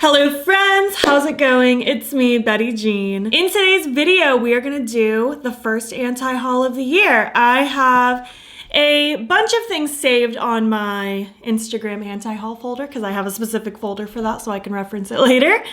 Hello friends, how's it going? It's me, Betty Jean. In today's video, we are gonna do the first anti-haul of the year. I have a bunch of things saved on my Instagram anti-haul folder because I have a specific folder for that so I can reference it later. And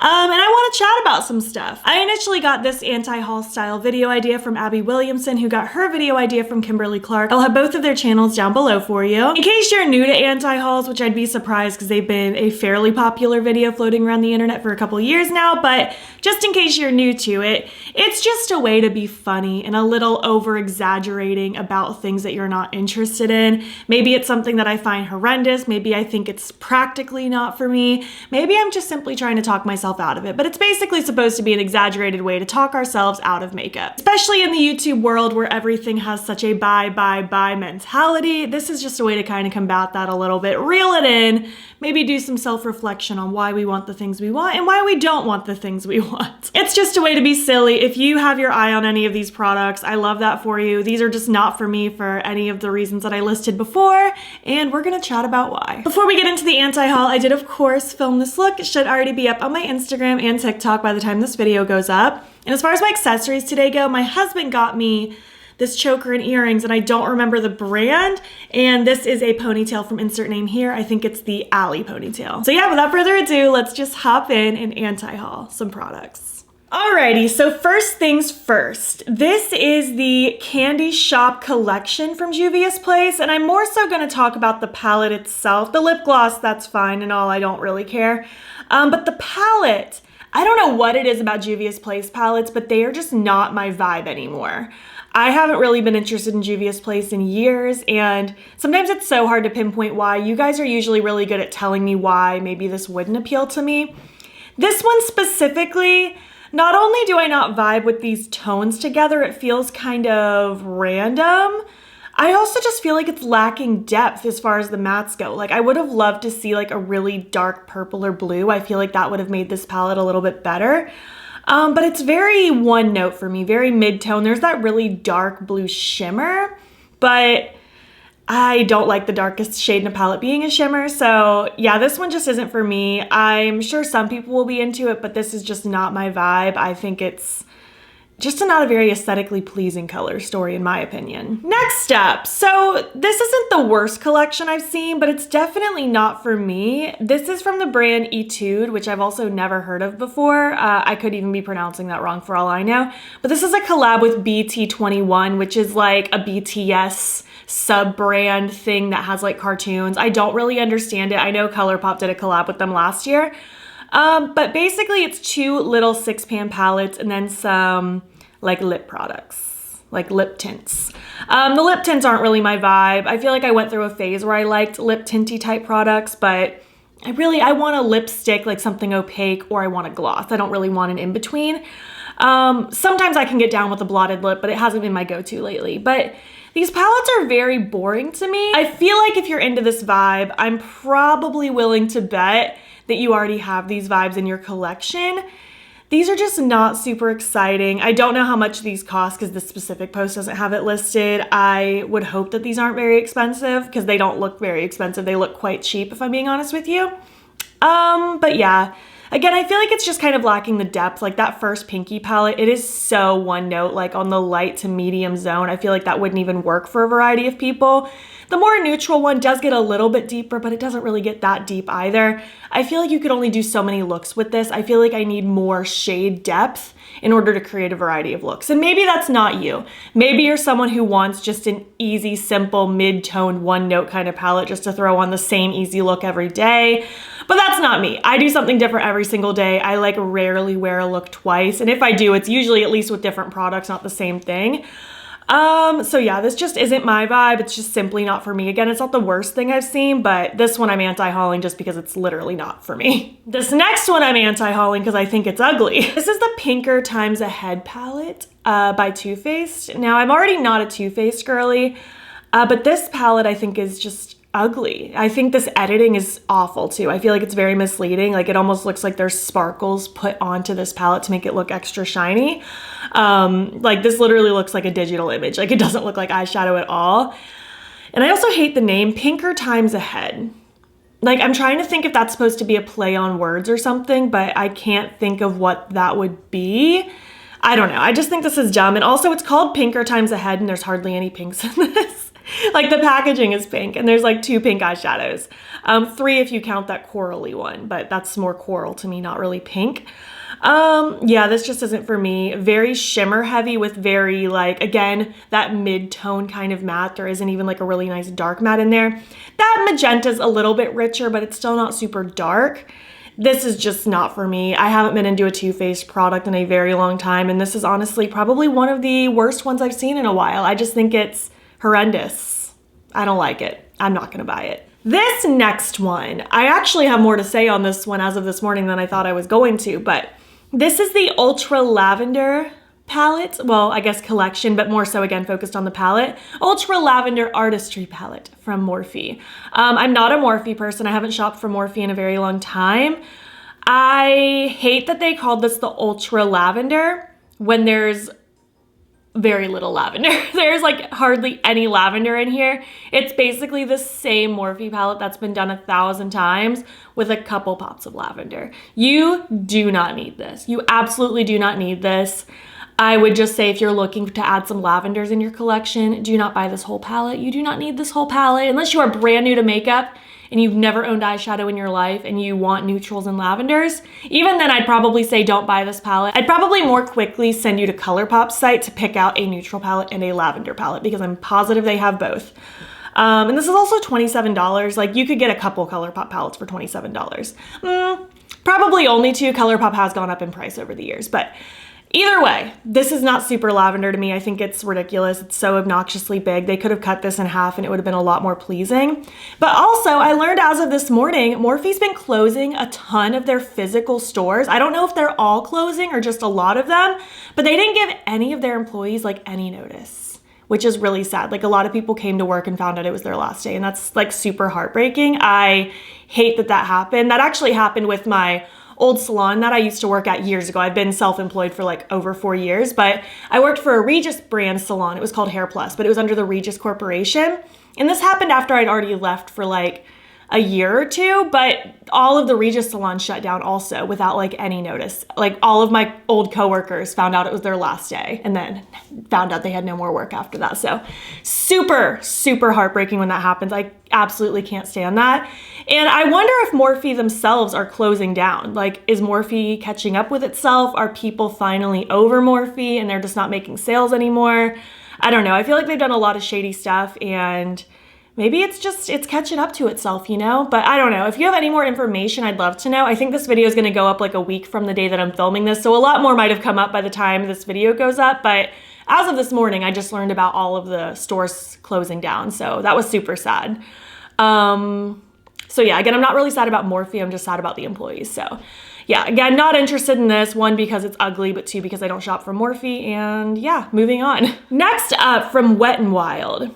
I want to chat about some stuff. I initially got this anti-haul style video idea from Abby Williamson, who got her video idea from Kimberly Clark. I'll have both of their channels down below for you. In case you're new to anti-hauls, which I'd be surprised because they've been a fairly popular video floating around the internet for a couple years now, but just in case you're new to it, it's just a way to be funny and a little over-exaggerating about things that you're not interested in. Maybe it's something that I find horrendous. Maybe I think it's practically not for me. Maybe I'm just simply trying to talk myself out of it. But it's basically supposed to be an exaggerated way to talk ourselves out of makeup. Especially in the YouTube world where everything has such a buy mentality. This is just a way to kind of combat that a little bit. Reel it in. Maybe do some self-reflection on why we want the things we want and why we don't want the things we want. It's just a way to be silly. If you have your eye on any of these products, I love that for you. These are just not for me for any of the reasons that I listed before, and we're gonna chat about why. Before we get into the anti-haul, I did of course film this look. It should already be up on my Instagram and TikTok by the time this video goes up. And as far as my accessories today go, my husband got me this choker and earrings, and I don't remember the brand, and this is a ponytail from insert name here. I think it's the Alley ponytail. So yeah, without further ado, let's just hop in and anti-haul some products. Alrighty, so first things first. This is the Candy Shop collection from Juvia's Place, and I'm more so gonna talk about the palette itself. The lip gloss, that's fine and all, I don't really care. But the palette, I don't know what it is about Juvia's Place palettes, but they are just not my vibe anymore. I haven't really been interested in Juvia's Place in years, and sometimes it's so hard to pinpoint why. You guys are usually really good at telling me why maybe this wouldn't appeal to me. This one specifically, not only do I not vibe with these tones together, it feels kind of random. I also just feel like it's lacking depth as far as the mattes go. Like I would have loved to see like a really dark purple or blue. I feel like that would have made this palette a little bit better. But it's very one note for me, very mid-tone. There's that really dark blue shimmer, but I don't like the darkest shade in a palette being a shimmer. So yeah, this one just isn't for me. I'm sure some people will be into it, but this is just not my vibe. I think it's just not a very aesthetically pleasing color story in my opinion. Next up, so this isn't the worst collection I've seen, but it's definitely not for me. This is from the brand Etude, which I've also never heard of before. I could even be pronouncing that wrong for all I know. But this is a collab with BT21, which is like a BTS sub-brand thing that has like cartoons. I don't really understand it. I know ColourPop did a collab with them last year. But basically it's two little 6-pan palettes and then some like lip products, like lip tints. The lip tints aren't really my vibe. I feel like I went through a phase where I liked lip tinty type products, but I want a lipstick, like something opaque, or I want a gloss. I don't really want an in-between. Sometimes I can get down with a blotted lip, but it hasn't been my go-to lately. But these palettes are very boring to me. I feel like if you're into this vibe, I'm probably willing to bet that you already have these vibes in your collection. These are just not super exciting. I don't know how much these cost because this specific post doesn't have it listed. I would hope that these aren't very expensive because they don't look very expensive. They look quite cheap if I'm being honest with you. But yeah, again, I feel like it's just kind of lacking the depth. Like that first pinky palette, it is so one note, like on the light to medium zone. I feel like that wouldn't even work for a variety of people. The more neutral one does get a little bit deeper, but it doesn't really get that deep either. I feel like you could only do so many looks with this. I feel like I need more shade depth in order to create a variety of looks. And maybe that's not you. Maybe you're someone who wants just an easy, simple, mid-toned, one-note kind of palette just to throw on the same easy look every day. But that's not me. I do something different every single day. I like rarely wear a look twice. And if I do, it's usually at least with different products, not the same thing. So yeah, this just isn't my vibe. It's just simply not for me. Again, it's not the worst thing I've seen, but this one I'm anti-hauling just because it's literally not for me. This next one I'm anti-hauling because I think it's ugly. This is the Pinker Times Ahead palette by Too Faced. Now, I'm already not a Too Faced girly, but this palette I think is just ugly. I think this editing is awful too. I feel like it's very misleading. Like it almost looks like there's sparkles put onto this palette to make it look extra shiny. Like this literally looks like a digital image. Like it doesn't look like eyeshadow at all. And I also hate the name Pinker Times Ahead. Like, I'm trying to think if that's supposed to be a play on words or something, but I can't think of what that would be. I don't know. I just think this is dumb. And also it's called Pinker Times Ahead and there's hardly any pinks in this. Like the packaging is pink and there's like 2 pink eyeshadows. 3 if you count that corally one, but that's more coral to me, not really pink. Yeah, this just isn't for me. Very shimmer heavy with very like, again, that mid-tone kind of matte. There isn't even like a really nice dark matte in there. That magenta's a little bit richer, but it's still not super dark. This is just not for me. I haven't been into a Too Faced product in a very long time, and this is honestly probably one of the worst ones I've seen in a while. I just think it's horrendous. I don't like it. I'm not gonna buy it. This next one, I actually have more to say on this one as of this morning than I thought I was going to, but this is the Ultra Lavender palette. Well, I guess collection, but more so again focused on the palette. Ultra Lavender Artistry palette from Morphe. I'm not a Morphe person. I haven't shopped from Morphe in a very long time. I hate that they called this the Ultra Lavender when there's very little lavender. There's like hardly any lavender in here. It's basically the same Morphe palette that's been done 1,000 times with a couple pops of lavender. You do not need this. You absolutely do not need this. I would just say if you're looking to add some lavenders in your collection, do not buy this whole palette. You do not need this whole palette unless you are brand new to makeup and you've never owned eyeshadow in your life and you want neutrals and lavenders. Even then, I'd probably say don't buy this palette. I'd probably more quickly send you to ColourPop's site to pick out a neutral palette and a lavender palette because I'm positive they have both. And this is also $27. Like you could get a couple ColourPop palettes for $27. Probably only 2. ColourPop has gone up in price over the years, but either way, this is not super lavender to me. I think it's ridiculous. It's so obnoxiously big. They could have cut this in half and it would have been a lot more pleasing. But also, I learned as of this morning, Morphe's been closing a ton of their physical stores. I don't know if they're all closing or just a lot of them, but they didn't give any of their employees like any notice, which is really sad. Like a lot of people came to work and found out it was their last day and that's like super heartbreaking. I hate that that happened. That actually happened with my old salon that I used to work at years ago. I've been self-employed for like over 4 years, but I worked for a Regis brand salon. It was called Hair Plus, but it was under the Regis Corporation. And this happened after I'd already left for like a year or 2, but all of the Regis salons shut down also without like any notice. Like all of my old coworkers found out it was their last day and then found out they had no more work after that. So super, super heartbreaking when that happens. I absolutely can't stand that. And I wonder if Morphe themselves are closing down. Like, is Morphe catching up with itself? Are people finally over Morphe and they're just not making sales anymore? I don't know. I feel like they've done a lot of shady stuff and maybe it's catching up to itself, you know? But I don't know. If you have any more information, I'd love to know. I think this video is going to go up like a week from the day that I'm filming this, so a lot more might have come up by the time this video goes up. But as of this morning, I just learned about all of the stores closing down, so that was super sad. So yeah, again, I'm not really sad about Morphe. I'm just sad about the employees. So yeah, again, not interested in this. 1, because it's ugly, but 2, because I don't shop from Morphe. And yeah, moving on. Next up, from Wet n Wild.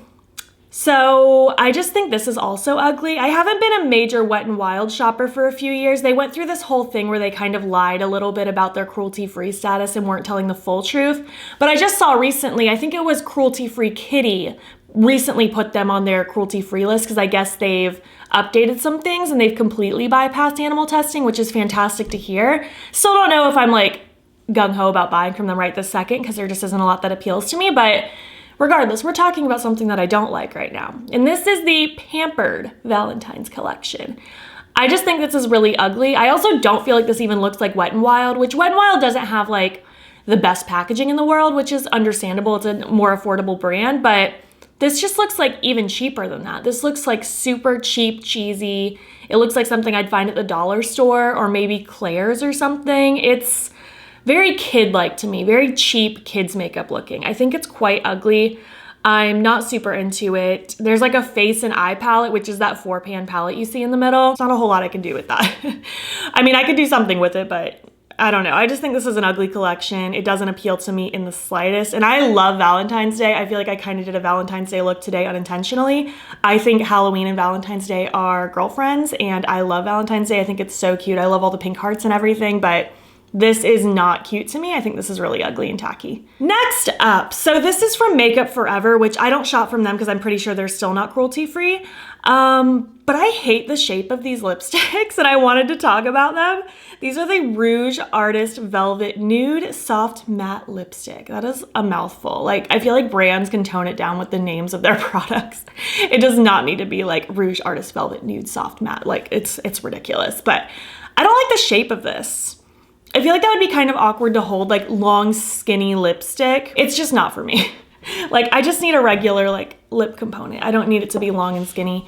So I just think this is also ugly. I haven't been a major Wet n Wild shopper for a few years. They went through this whole thing where they kind of lied a little bit about their cruelty-free status and weren't telling the full truth. But I just saw recently, I think it was Cruelty Free Kitty recently put them on their cruelty-free list because I guess they've updated some things and they've completely bypassed animal testing, which is fantastic to hear. Still don't know if I'm like gung-ho about buying from them right this second because there just isn't a lot that appeals to me, but regardless, we're talking about something that I don't like right now. And this is the Pampered Valentine's collection. I just think this is really ugly. I also don't feel like this even looks like Wet n Wild, which Wet n Wild doesn't have like the best packaging in the world, which is understandable. It's a more affordable brand, but this just looks like even cheaper than that. This looks like super cheap, cheesy. It looks like something I'd find at the dollar store or maybe Claire's or something. It's very kid-like to me, very cheap kids makeup looking. I think it's quite ugly. I'm not super into it. There's like a face and eye palette, which is that 4-pan palette you see in the middle. There's not a whole lot I can do with that. I mean, I could do something with it, but I don't know. I just think this is an ugly collection. It doesn't appeal to me in the slightest. And I love Valentine's Day. I feel like I kind of did a Valentine's Day look today unintentionally. I think Halloween and Valentine's Day are girlfriends, and I love Valentine's Day. I think it's so cute. I love all the pink hearts and everything, but This is not cute to me. I think this is really ugly and tacky. Next up, so this is from Makeup Forever, which I don't shop from them because I'm pretty sure they're still not cruelty free. But I hate the shape of these lipsticks and I wanted to talk about them. These are the Rouge Artist Velvet Nude Soft Matte Lipstick. That is a mouthful. Like, I feel like brands can tone it down with the names of their products. It does not need to be like Rouge Artist Velvet Nude Soft Matte. Like, it's ridiculous, but I don't like the shape of this. I feel like that would be kind of awkward to hold, like long, skinny lipstick. It's just not for me. Like, I just need a regular like lip component. I don't need it to be long and skinny.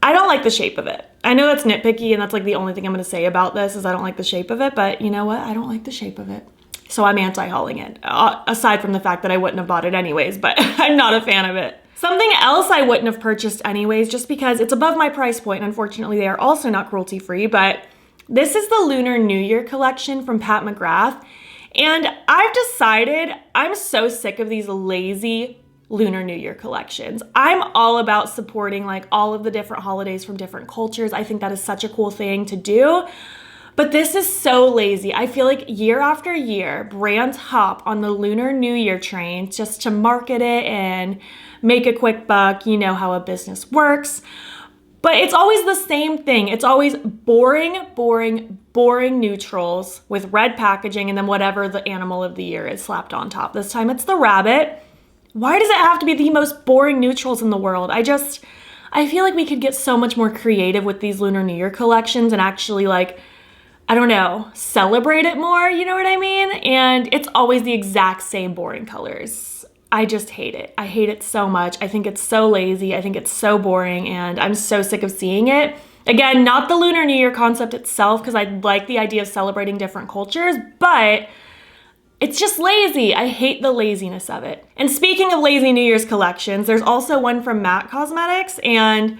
I don't like the shape of it. I know that's nitpicky and that's like the only thing I'm gonna say about this is I don't like the shape of it, but you know what? I don't like the shape of it. So I'm anti-hauling it, aside from the fact that I wouldn't have bought it anyways, but I'm not a fan of it. Something else I wouldn't have purchased anyways, just because it's above my price point, and unfortunately they are also not cruelty free, but this is the Lunar New Year collection from Pat McGrath. And I've decided I'm so sick of these lazy Lunar New Year collections. I'm all about supporting like all of the different holidays from different cultures. I think that is such a cool thing to do. But this is so lazy. I feel like year after year, brands hop on the Lunar New Year train just to market it and make a quick buck. You know how a business works. But it's always the same thing. It's always boring, boring, boring neutrals with red packaging and then whatever the animal of the year is slapped on top. This time it's the rabbit. Why does it have to be the most boring neutrals in the world? I feel like we could get so much more creative with these Lunar New Year collections and actually like, I don't know, celebrate it more, you know what I mean? And it's always the exact same boring colors. I just hate it. I hate it so much. I think it's so lazy. I think it's so boring and I'm so sick of seeing it. Again, not the Lunar New Year concept itself because I like the idea of celebrating different cultures, but it's just lazy. I hate the laziness of it. And speaking of lazy New Year's collections, there's also one from MAC Cosmetics, and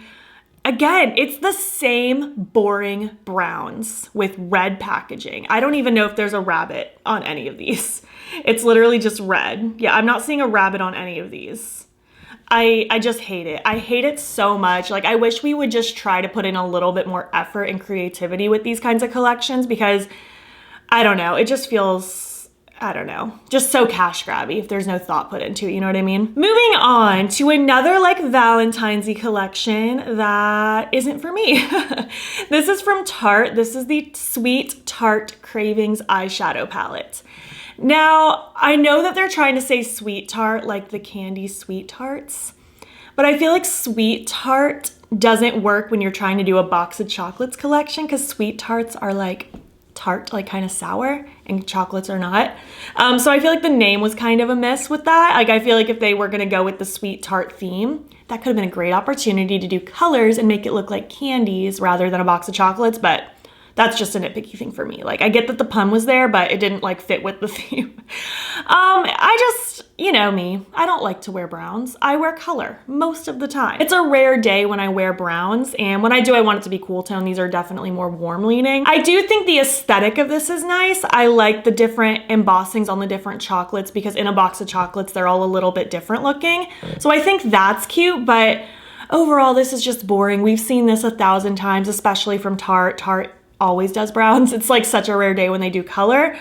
again, it's the same boring browns with red packaging. I don't even know if there's a rabbit on any of these. It's literally just red. Yeah, I'm not seeing a rabbit on any of these. I just hate it. I hate it so much. Like, I wish we would just try to put in a little bit more effort and creativity with these kinds of collections because, I don't know, it just feels, I don't know, just so cash grabby if there's no thought put into it, you know what I mean? Moving on to another like Valentine's-y collection that isn't for me. This is from Tarte. This is the Sweet Tarte Cravings eyeshadow palette. Now, I know that they're trying to say Sweet Tarte, like the candy Sweet Tarts, but I feel like Sweet Tarte doesn't work when you're trying to do a box of chocolates collection because Sweet Tarts are like tart, like kind of sour, and chocolates are not. So I feel like the name was kind of a miss with that. Like, I feel like if they were gonna go with the Sweet Tarte theme, that could have been a great opportunity to do colors and make it look like candies rather than a box of chocolates, but that's just a nitpicky thing for me. Like, I get that the pun was there, but it didn't like fit with the theme. I just, you know me, I don't like to wear browns. I wear color most of the time. It's a rare day when I wear browns, and when I do, I want it to be cool tone. These are definitely more warm leaning. I do think the aesthetic of this is nice. I like the different embossings on the different chocolates because in a box of chocolates, they're all a little bit different looking. So I think that's cute, but overall, this is just boring. We've seen this 1,000 times, especially from Tarte. Tarte always does browns. It's like such a rare day when they do color.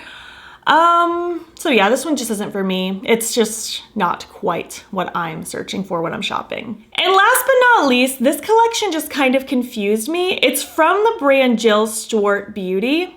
So yeah, this one just isn't for me. It's just not quite what I'm searching for when I'm shopping. And last but not least, this collection just kind of confused me. It's from the brand Jill Stewart Beauty.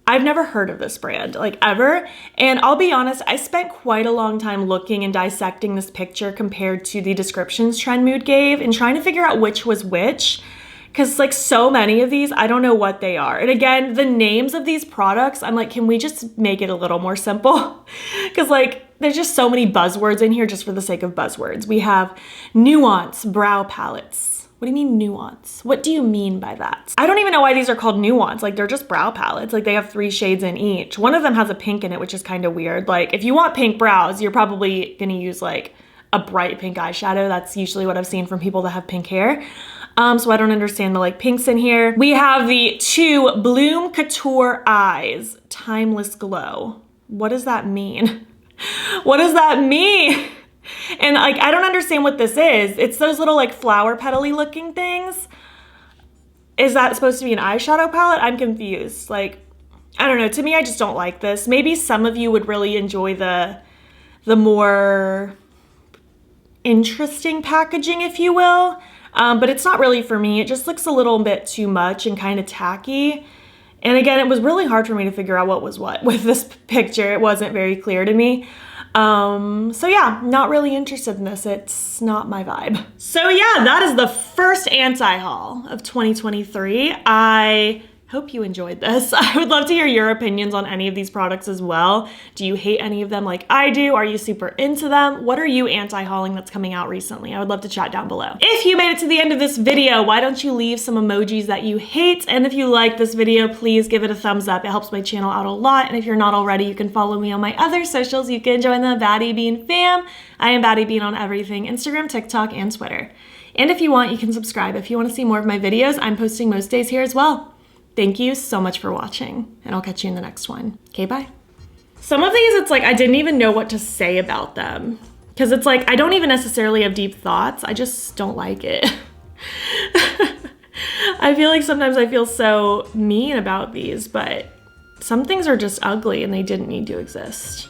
I've never heard of this brand, like ever. And I'll be honest, I spent quite a long time looking and dissecting this picture compared to the descriptions Trend Mood gave and trying to figure out which was which. Because like so many of these, I don't know what they are. And again, the names of these products, I'm like, can we just make it a little more simple? Because like, there's just so many buzzwords in here just for the sake of buzzwords. We have Nuance Brow Palettes. What do you mean nuance? What do you mean by that? I don't even know why these are called nuance. Like, they're just brow palettes. Like, they have 3 shades in each. One of them has a pink in it, which is kind of weird. Like, if you want pink brows, you're probably gonna use like a bright pink eyeshadow. That's usually what I've seen from people that have pink hair. So I don't understand the like pinks in here. We have the 2 Bloom Couture Eyes Timeless Glow. What does that mean? What does that mean? And like, I don't understand what this is. It's those little like flower petal-y looking things. Is that supposed to be an eyeshadow palette? I'm confused. Like, I don't know, to me, I just don't like this. Maybe some of you would really enjoy the more interesting packaging, if you will. But it's not really for me. It just looks a little bit too much and kind of tacky. And again, it was really hard for me to figure out what was what with this picture. It wasn't very clear to me. So yeah, not really interested in this. It's not my vibe. So yeah, that is the first anti-haul of 2023. I hope you enjoyed this. I would love to hear your opinions on any of these products as well. Do you hate any of them like I do? Are you super into them? What are you anti-hauling that's coming out recently? I would love to chat down below. If you made it to the end of this video, why don't you leave some emojis that you hate? And if you like this video, please give it a thumbs up. It helps my channel out a lot. And if you're not already, you can follow me on my other socials. You can join the battybean fam. I am battybean on everything, Instagram, TikTok, and Twitter. And if you want, you can subscribe. If you want to see more of my videos, I'm posting most days here as well. Thank you so much for watching, and I'll catch you in the next one. Okay, bye. Some of these, it's like, I didn't even know what to say about them. Because it's like, I don't even necessarily have deep thoughts. I just don't like it. I feel like sometimes I feel so mean about these, but some things are just ugly and they didn't need to exist.